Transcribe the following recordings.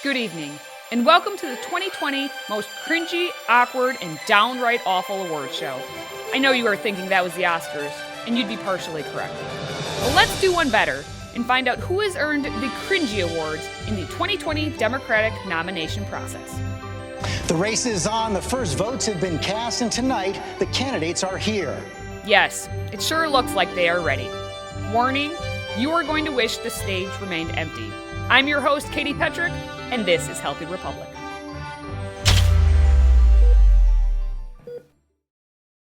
Good evening, and welcome to the 2020 most cringy, awkward, and downright awful awards show. I know you are thinking that was the Oscars, and you'd be partially correct. But let's do one better and find out who has earned the cringy awards in the 2020 Democratic nomination process. The race is on, the first votes have been cast, and tonight the candidates are here. Yes, it sure looks like they are ready. Warning, you are going to wish the stage remained empty. I'm your host, Katie Petrick, and this is Healthy Republic.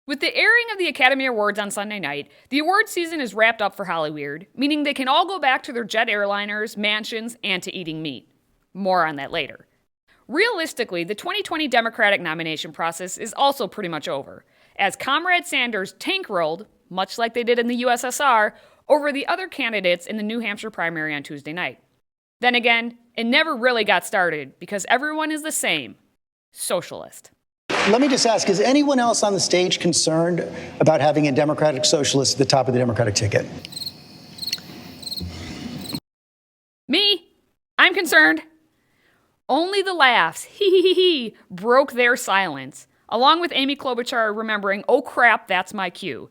With the airing of the Academy Awards on Sunday night, the award season is wrapped up for Hollyweird, meaning they can all go back to their jet airliners, mansions, and to eating meat. More on that later. Realistically, the 2020 Democratic nomination process is also pretty much over, as Comrade Sanders tank-rolled, much like they did in the USSR, over the other candidates in the New Hampshire primary on Tuesday night. Then again, it never really got started because everyone is the same. Socialist. Let me just ask, is anyone else on the stage concerned about having a Democratic socialist at the top of the Democratic ticket? Me? I'm concerned. Only the laughs, hee, broke their silence, along with Amy Klobuchar remembering, oh crap, that's my cue.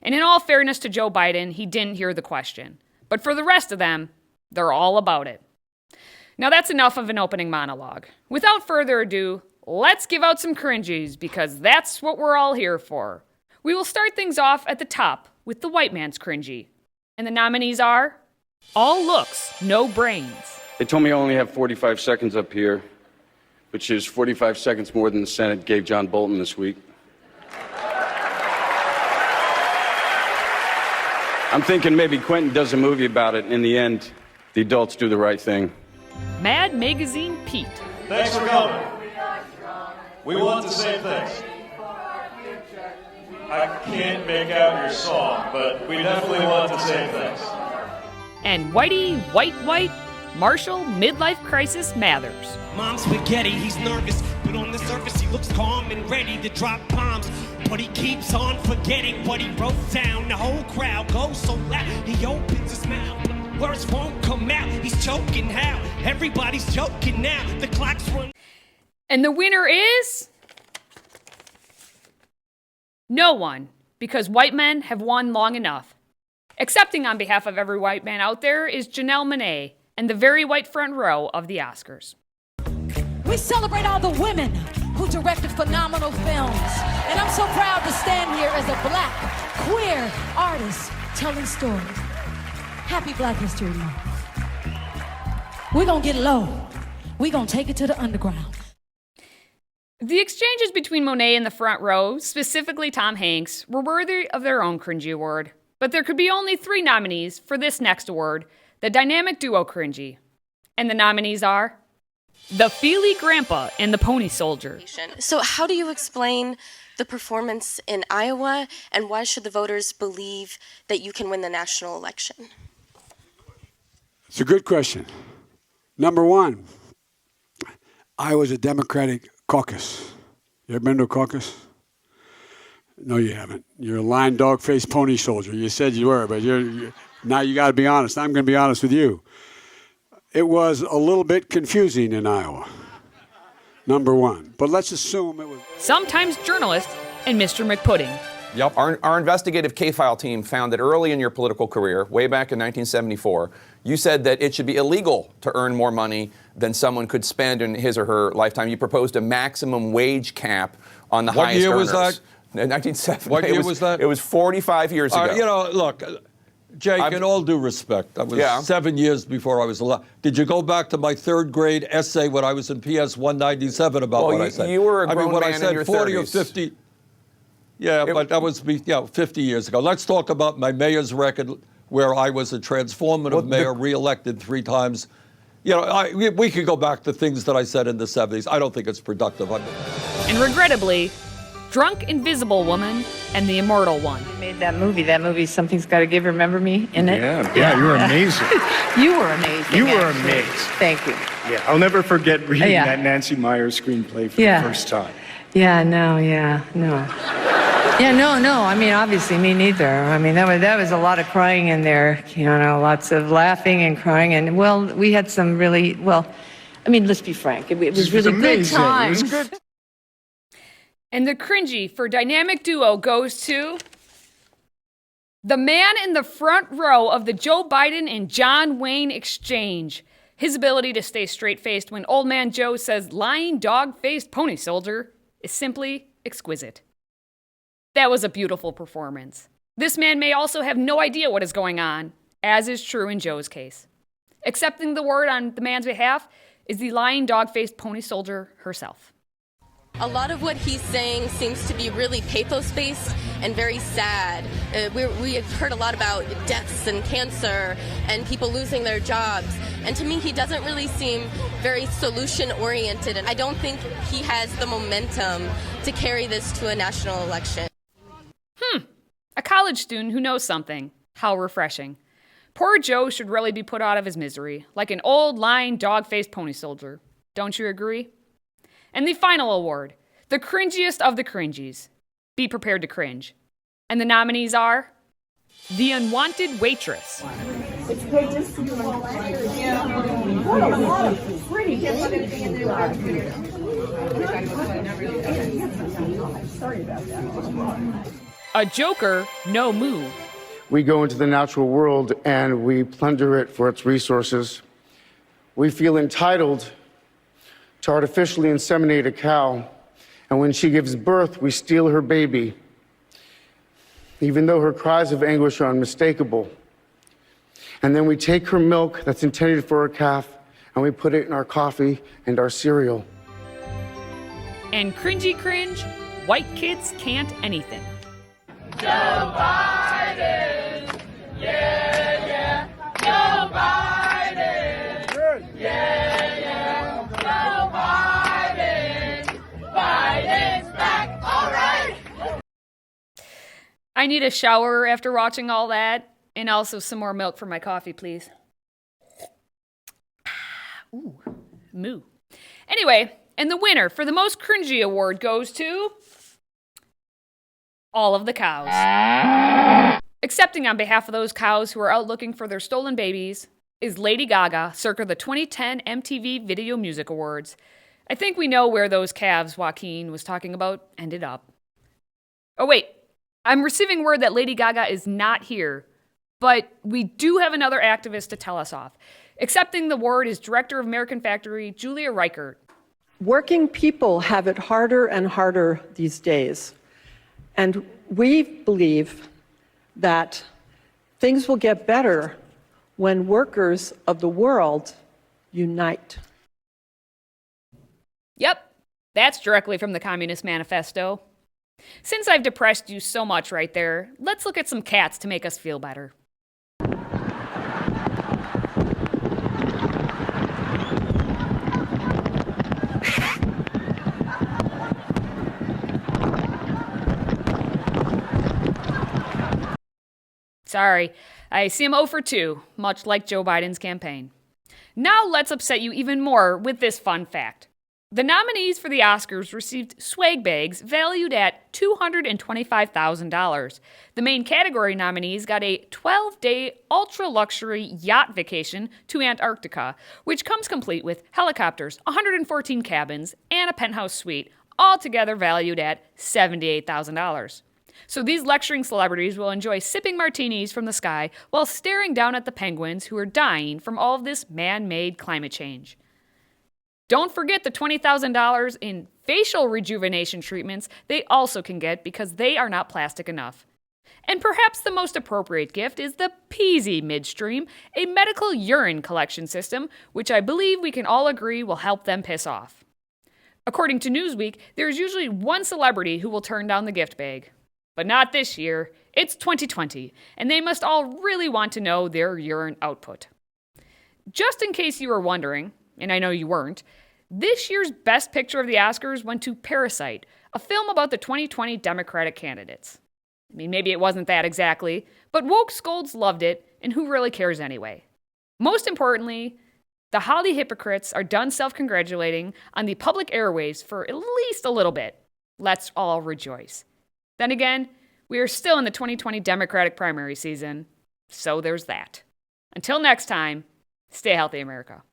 And in all fairness to Joe Biden, he didn't hear the question. But for the rest of them, they're all about it. Now that's enough of an opening monologue. Without further ado, let's give out some cringies, because that's what we're all here for. We will start things off at the top with the white man's cringy. And the nominees are all looks, no brains. They told me I only have 45 seconds up here, which is 45 seconds more than the Senate gave John Bolton this week. I'm thinking maybe Quentin does a movie about it, and in the end, the adults do the right thing. Mad Magazine Pete. Thanks for coming. We want the same things. I can't make out your song, but we definitely want the same things. And Whitey, White, Marshall Midlife Crisis Mathers. Mom's spaghetti, he's nervous, but on the surface he looks calm and ready to drop bombs. But he keeps on forgetting what he wrote down. The whole crowd goes so loud, he opens his mouth. Words won't come out, he's choking how? Everybody's joking now, the clock's run. And the winner is... no one, because white men have won long enough. Accepting on behalf of every white man out there is Janelle Monáe and the very white front row of the Oscars. We celebrate all the women who directed phenomenal films. And I'm so proud to stand here as a black, queer artist telling stories. Happy Black History Month. We're gonna get low. We're gonna take it to the underground. The exchanges between Monáe and the front row, specifically Tom Hanks, were worthy of their own cringy award. But there could be only 3 nominees for this next award, the dynamic duo cringy. And the nominees are the Feely Grandpa and the Pony Soldier. So how do you explain the performance in Iowa, and why should the voters believe that you can win the national election? It's a good question. Number one, Iowa's a Democratic caucus. You ever been to a caucus? No, you haven't. You're a lying dog-faced pony soldier. You said you were, but now you got to be honest. I'm going to be honest with you. It was a little bit confusing in Iowa, number one. But let's assume it was... sometimes journalist and Mr. McPudding. Yep. Our investigative K-File team found that early in your political career, way back in 1974, you said that it should be illegal to earn more money than someone could spend in his or her lifetime. You proposed a maximum wage cap on the highest earners. What year was that? 1970. What year was that? It was 45 years ago. Look, Jake, in all due respect, that was 7 years before I was alive. Did you go back to my 3rd grade essay when I was in PS 197 about what I said? You were a grown what man I said, in your 40 30s. or 50. Yeah, but that was 50 years ago. Let's talk about my mayor's record, where I was a transformative mayor, reelected 3 times. We could go back to things that I said in the 70s. I don't think it's productive. And regrettably, Drunk Invisible Woman and the Immortal One. I made that movie. That movie, Something's Gotta Give, remember me in it? Yeah, you were amazing. You were amazing. You were actually. amazing. Thank you. Yeah, I'll never forget reading that Nancy Myers screenplay for the first time. Yeah, no. Yeah, no. I mean, obviously, me neither. I mean, that was a lot of crying in there. Lots of laughing and crying. And, we had some really, I mean, let's be frank. It was really good times. It was good. And the cringy for dynamic duo goes to the man in the front row of the Joe Biden and John Wayne exchange. His ability to stay straight-faced when old man Joe says lying dog-faced pony soldier is simply exquisite. That was a beautiful performance. This man may also have no idea what is going on, as is true in Joe's case. Accepting the word on the man's behalf is the lying dog-faced pony soldier herself. A lot of what he's saying seems to be really pathos-based and very sad. We have heard a lot about deaths and cancer and people losing their jobs. And to me, he doesn't really seem very solution-oriented. And I don't think he has the momentum to carry this to a national election. A college student who knows something. How refreshing. Poor Joe should really be put out of his misery, like an old, lying, dog-faced pony soldier. Don't you agree? And the final award, the cringiest of the cringies. Be prepared to cringe. And the nominees are The Unwanted Waitress. It's good to see you. Sorry about that. A Joker, No Move. We go into the natural world and we plunder it for its resources. We feel entitled to artificially inseminate a cow, and when she gives birth, we steal her baby, even though her cries of anguish are unmistakable. And then we take her milk that's intended for a calf, and we put it in our coffee and our cereal. And cringy cringe, white kids can't anything. Joe Biden! Yeah, yeah. Joe Biden! Good. Yeah, yeah. Joe Biden! Biden's back! All right! I need a shower after watching all that, and also some more milk for my coffee, please. Ooh, moo. Anyway, and the winner for the most cringy award goes to all of the cows. Accepting on behalf of those cows who are out looking for their stolen babies is Lady Gaga, circa the 2010 MTV Video Music Awards. I think we know where those calves Joaquin was talking about ended up. Oh wait, I'm receiving word that Lady Gaga is not here, but we do have another activist to tell us off. Accepting the word is Director of American Factory, Julia Reichert. Working people have it harder and harder these days. And we believe that things will get better when workers of the world unite. Yep, that's directly from the Communist Manifesto. Since I've depressed you so much right there, let's look at some cats to make us feel better. Sorry, I see him 0 for 2, much like Joe Biden's campaign. Now let's upset you even more with this fun fact. The nominees for the Oscars received swag bags valued at $225,000. The main category nominees got a 12-day ultra-luxury yacht vacation to Antarctica, which comes complete with helicopters, 114 cabins, and a penthouse suite, all together valued at $78,000. So these lecturing celebrities will enjoy sipping martinis from the sky while staring down at the penguins who are dying from all of this man-made climate change. Don't forget the $20,000 in facial rejuvenation treatments they also can get because they are not plastic enough. And perhaps the most appropriate gift is the Peasy Midstream, a medical urine collection system, which I believe we can all agree will help them piss off. According to Newsweek, there is usually one celebrity who will turn down the gift bag. But not this year. It's 2020, and they must all really want to know their urine output. Just in case you were wondering, and I know you weren't, this year's Best Picture of the Oscars went to Parasite, a film about the 2020 Democratic candidates. I mean, maybe it wasn't that exactly, but woke scolds loved it, and who really cares anyway? Most importantly, the Holly hypocrites are done self-congratulating on the public airwaves for at least a little bit. Let's all rejoice. Then again, we are still in the 2020 Democratic primary season, so there's that. Until next time, stay healthy, America.